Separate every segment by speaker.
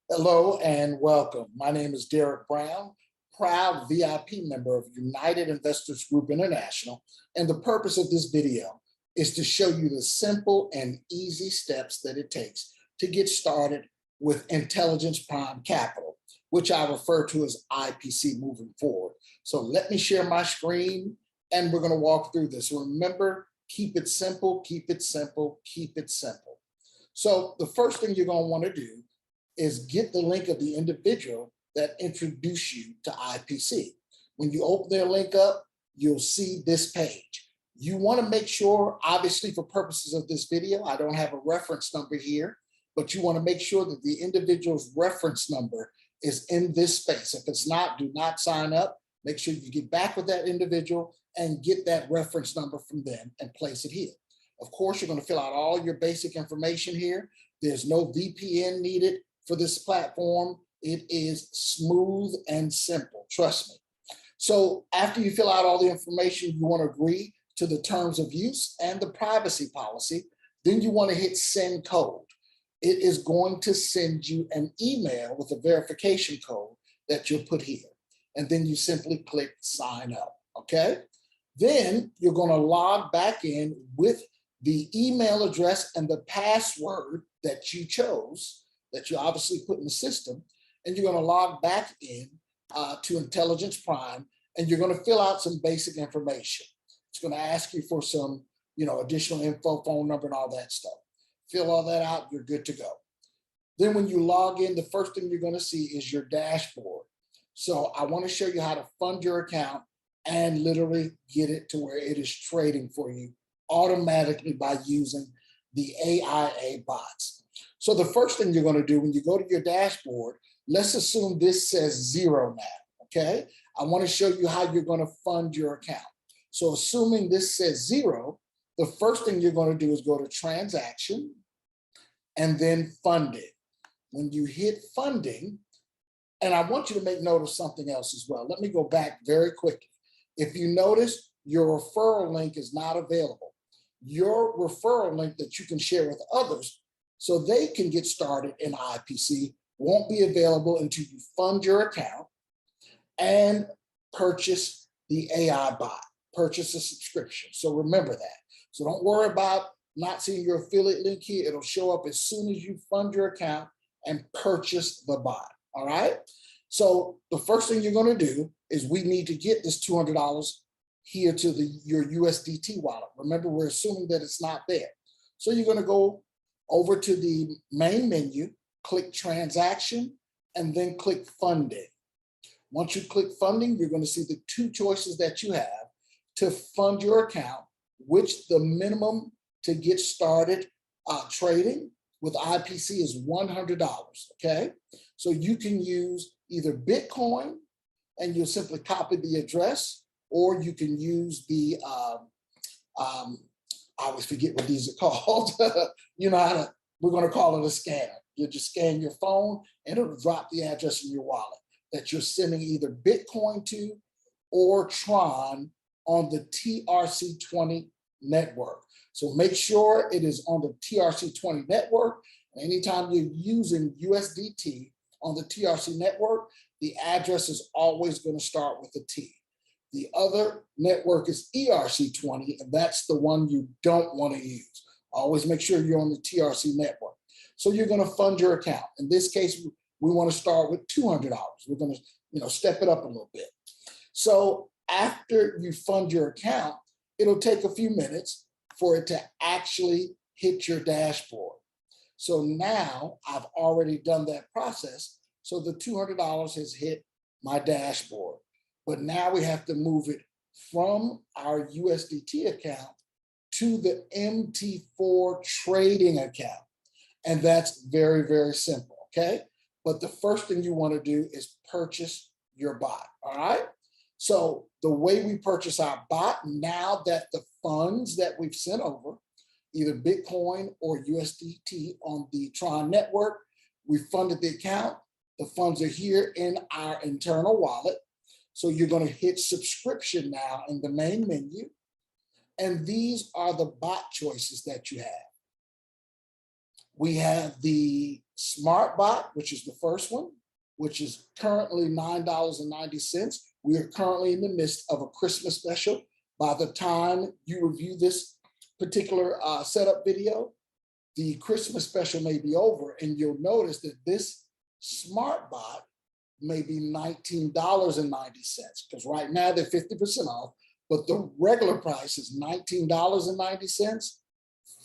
Speaker 1: Hello and welcome. My name is Derek Brown, proud VIP member of United Investors Group International. And the purpose of this video is to show you the simple and easy steps that it takes to get started with Intelligence Prime Capital, which I refer to as IPC moving forward. So let me share my screen and we're going to walk through this. Remember, keep it simple, keep it simple, keep it simple. So the first thing you're going to want to do is get the link of the individual that introduced you to IPC. When you open their link up, you'll see this page. You want to make sure, obviously for purposes of this video, I don't have a reference number here, but you want to make sure that the individual's reference number is in this space. If it's not, do not sign up. Make sure you get back with that individual and get that reference number from them and place it here. Of course, you're going to fill out all your basic information here. There's no VPN needed for this platform. It is smooth and simple, trust me. So after you fill out all the information, you want to agree to the terms of use and the privacy policy. Then you want to hit send code. It is going to send you an email with a verification code that you'll put here. And then you simply click sign up, okay? Then you're going to log back in with the email address and the password that you chose, that you obviously put in the system, and you're going to log back in to Intelligence Prime, and you're going to fill out some basic information. It's going to ask you for some, additional info, phone number, and all that stuff. Fill all that out, you're good to go. Then when you log in, the first thing you're going to see is your dashboard. So I want to show you how to fund your account and literally get it to where it is trading for you automatically by using the AIA bots. So the first thing you're going to do when you go to your dashboard, let's assume this says 0 now, okay? I want to show you how you're going to fund your account. So assuming this says 0, the first thing you're going to do is go to transaction and then fund it. When you hit funding, and I want you to make note of something else as well. Let me go back very quickly. If you notice, your referral link is not available. Your referral link that you can share with others so they can get started in IPC won't be available until you fund your account and purchase the AI bot, purchase a subscription. So remember that. So don't worry about not seeing your affiliate link here. It'll show up as soon as you fund your account and purchase the bot, all right? So the first thing you're gonna do is we need to get this $200 here to your USDT wallet. Remember, we're assuming that it's not there. So you're gonna go over to the main menu, click transaction, and then click funding. Once you click funding, you're going to see the two choices that you have to fund your account, which the minimum to get started trading with IPC is $100, okay? So you can use either Bitcoin, and you'll simply copy the address, or you can use the, I always forget what these are called. You know how to, we're going to call it a scanner. You just scan your phone and it'll drop the address in your wallet that you're sending either Bitcoin to or Tron on the TRC20 network. So make sure it is on the TRC20 network. And anytime you're using USDT on the TRC network, the address is always going to start with a T. The other network is ERC20, and that's the one you don't want to use. Always make sure you're on the TRC network. So you're going to fund your account. In this case, we want to start with $200. We're going to, step it up a little bit. So after you fund your account, it'll take a few minutes for it to actually hit your dashboard. So now I've already done that process. So the $200 has hit my dashboard. But now we have to move it from our USDT account to the MT4 trading account. And that's very, very simple, okay? But the first thing you want to do is purchase your bot, all right? So the way we purchase our bot, now that the funds that we've sent over, either Bitcoin or USDT on the Tron network, we funded the account, the funds are here in our internal wallet. So you're going to hit subscription now in the main menu. And these are the bot choices that you have. We have the Smart Bot, which is the first one, which is currently $9.90. We are currently in the midst of a Christmas special. By the time you review this particular setup video, the Christmas special may be over, and you'll notice that this Smart Bot may be $19.90, because right now they're 50% off, but the regular price is $19.90,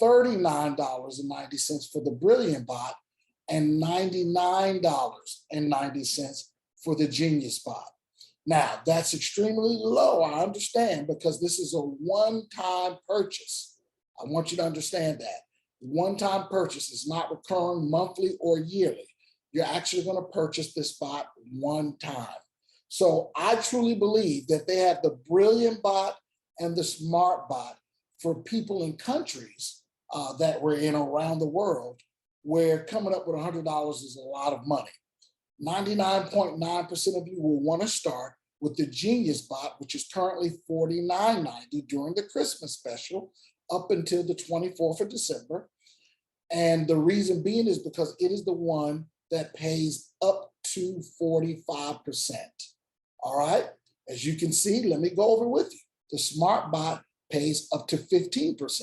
Speaker 1: $39.90 for the Brilliant Bot, and $99.90 for the Genius Bot. Now, that's extremely low, I understand, because this is a one-time purchase. I want you to understand that. One-time purchase is not recurring monthly or yearly. You're actually going to purchase this bot one time. So I truly believe that they have the Brilliant Bot and the Smart Bot for people in countries that we're in around the world, where coming up with $100 is a lot of money. 99.9% of you will want to start with the Genius Bot, which is currently $49.90 during the Christmas special up until the 24th of December. And the reason being is because it is the one that pays up to 45%. All right, as you can see, let me go over with you. The Smart Bot pays up to 15%.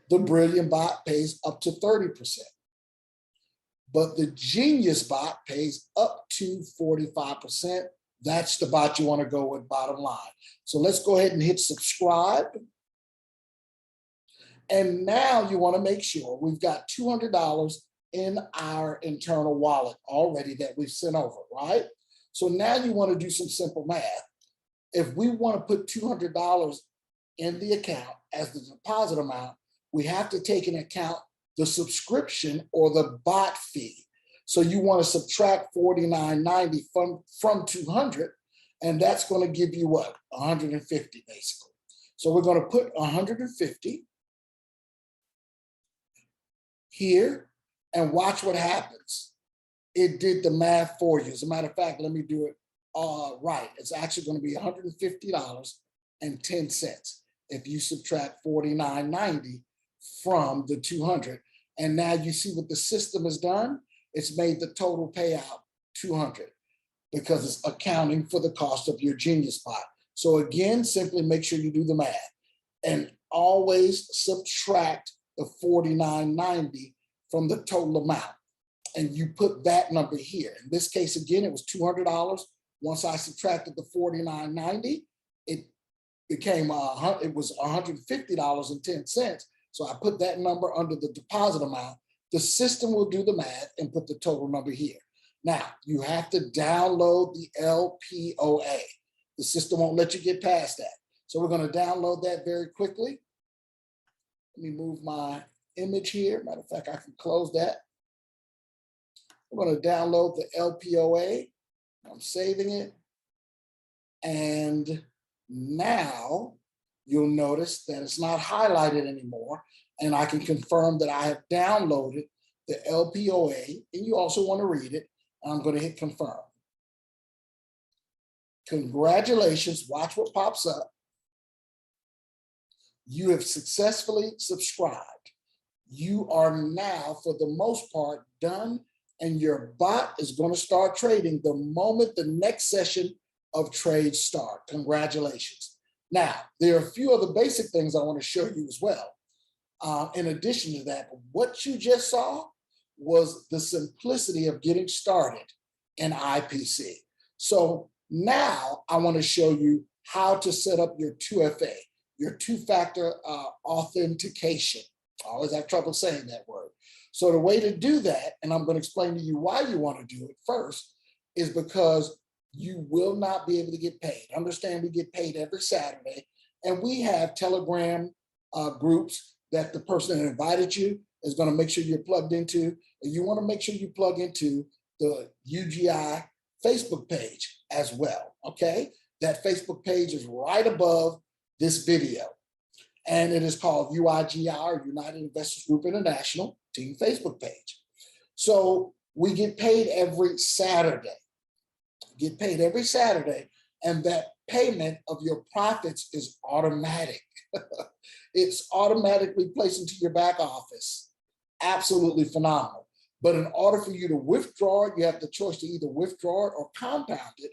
Speaker 1: The Brilliant Bot pays up to 30%. But the Genius Bot pays up to 45%. That's the bot you want to go with, bottom line. So let's go ahead and hit subscribe. And now you want to make sure we've got $200 in our internal wallet already that we've sent over, right? So now you want to do some simple math. If we want to put $200 in the account as the deposit amount, we have to take into account the subscription or the bot fee. So you want to subtract $49.90 from 200, and that's going to give you what? 150 basically. So we're going to put 150 here and watch what happens. It did the math for you. As a matter of fact, let me do it right. It's actually going to be $150.10 if you subtract $49.90 from the 200. And now you see what the system has done. It's made the total payout 200 because it's accounting for the cost of your Genius Bot. So again, simply make sure you do the math and always subtract the $49.90 from the total amount. And you put that number here. In this case, again, it was $200. Once I subtracted the $49.90, it became it was $150.10. So I put that number under the deposit amount. The system will do the math and put the total number here. Now, you have to download the LPOA. The system won't let you get past that. So we're going to download that very quickly. Let me move my image here. Matter of fact, I can close that. I'm going to download the LPOA. I'm saving it. And now you'll notice that it's not highlighted anymore. And I can confirm that I have downloaded the LPOA, and you also want to read it. I'm going to hit confirm. Congratulations, watch what pops up. You have successfully subscribed. You are now, for the most part, done, and your bot is going to start trading the moment the next session of trades start. Congratulations. Now, there are a few other basic things I want to show you as well. In addition to that, what you just saw was the simplicity of getting started in IPC. So now I want to show you how to set up your 2FA, your two-factor authentication. I always have trouble saying that word. So the way to do that, and I'm going to explain to you why you want to do it first, is because you will not be able to get paid. Understand, we get paid every Saturday, and we have Telegram groups that the person that invited you is going to make sure you're plugged into, and you want to make sure you plug into the UGI Facebook page as well, okay? That Facebook page is right above this video, and it is called UIGI, or United Investors Group International Team Facebook page. So we get paid every Saturday. Get paid every Saturday, and that payment of your profits is automatic. It's automatically placed into your back office. Absolutely phenomenal. But in order for you to withdraw it, you have the choice to either withdraw it or compound it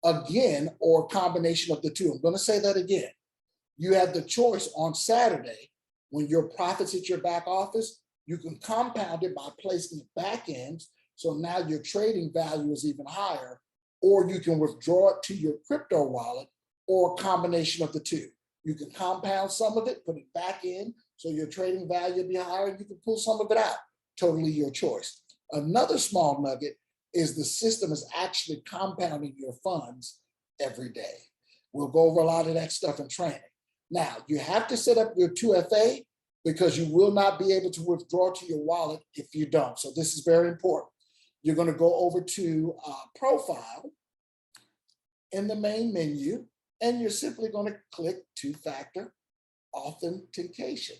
Speaker 1: again, or a combination of the two. I'm going to say that again. You have the choice on Saturday, when your profits hit your back office, you can compound it by placing it back in. So now your trading value is even higher, or you can withdraw it to your crypto wallet, or a combination of the two. You can compound some of it, put it back in, so your trading value will be higher, and you can pull some of it out. Totally your choice. Another small nugget is the system is actually compounding your funds every day. We'll go over a lot of that stuff in training. Now, you have to set up your 2FA, because you will not be able to withdraw to your wallet if you don't. So this is very important. You're going to go over to Profile in the main menu, and you're simply going to click two-factor authentication.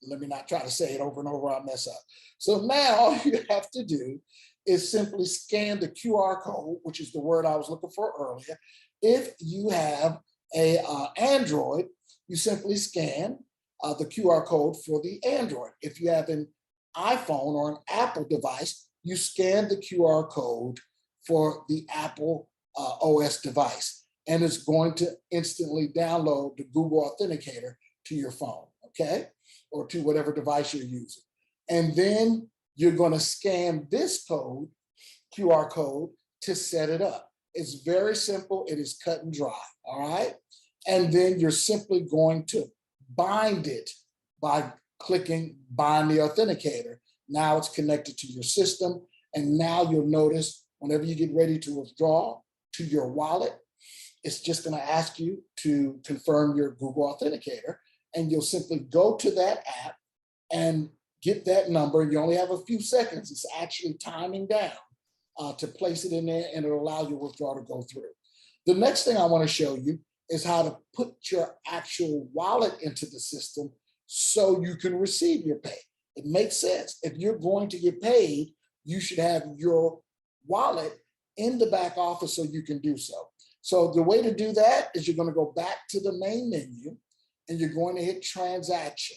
Speaker 1: Let me not try to say it over and over, I'll mess up. So now all you have to do is simply scan the QR code, which is the word I was looking for earlier. If you have a Android, you simply scan the QR code for the Android. If you have an iPhone or an Apple device, you scan the QR code for the Apple OS device, and it's going to instantly download the Google Authenticator to your phone, okay? Or to whatever device you're using. And then you're going to scan this code, QR code, to set it up. It's very simple. It is cut and dry, all right? And then you're simply going to bind it by clicking Bind the Authenticator. Now it's connected to your system. And now you'll notice whenever you get ready to withdraw to your wallet, it's just going to ask you to confirm your Google Authenticator. And you'll simply go to that app and get that number. You only have a few seconds. It's actually timing down to place it in there, and it'll allow your withdrawal to go through. The next thing I want to show you is how to put your actual wallet into the system so you can receive your pay. It makes sense. If you're going to get paid, you should have your wallet in the back office so you can do so. So the way to do that is you're going to go back to the main menu, and you're going to hit transaction.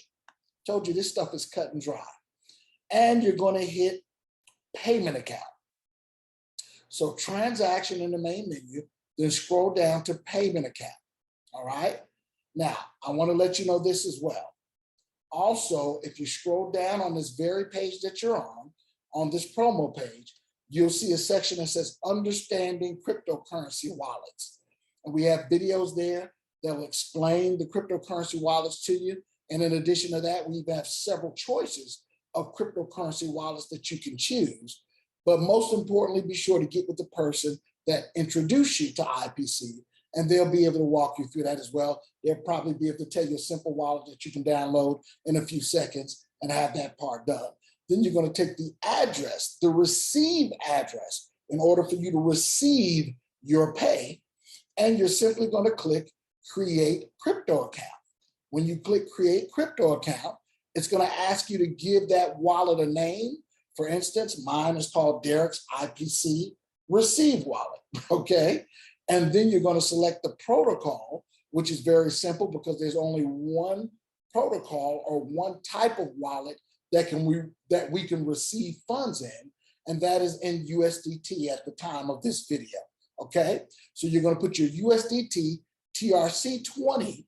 Speaker 1: Told you this stuff is cut and dry. And you're going to hit payment account. So transaction in the main menu, then scroll down to payment account. All right. Now, I want to let you know this as well. Also, if you scroll down on this very page that you're on this promo page, you'll see a section that says Understanding Cryptocurrency Wallets. And we have videos there that will explain the cryptocurrency wallets to you. And in addition to that, we have several choices of cryptocurrency wallets that you can choose. But most importantly, be sure to get with the person that introduced you to IPC, and they'll be able to walk you through that as well. They'll probably be able to tell you a simple wallet that you can download in a few seconds and have that part done. Then you're going to take the address, the receive address, in order for you to receive your pay, and you're simply going to click Create Crypto Account. When you click Create Crypto Account, it's going to ask you to give that wallet a name. For instance, mine is called Derek's IPC Receive Wallet, okay? And then you're going to select the protocol, which is very simple because there's only one protocol or one type of wallet that we can receive funds in, and that is in USDT at the time of this video, okay? So you're going to put your USDT TRC20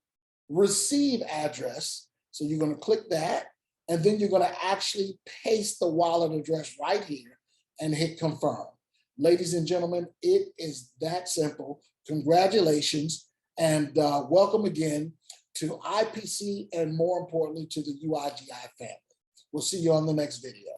Speaker 1: receive address. So you're going to click that, and then you're going to actually paste the wallet address right here and hit confirm. Ladies and gentlemen, it is that simple. Congratulations, and welcome again to IPC, and more importantly, to the UIGI family. We'll see you on the next video.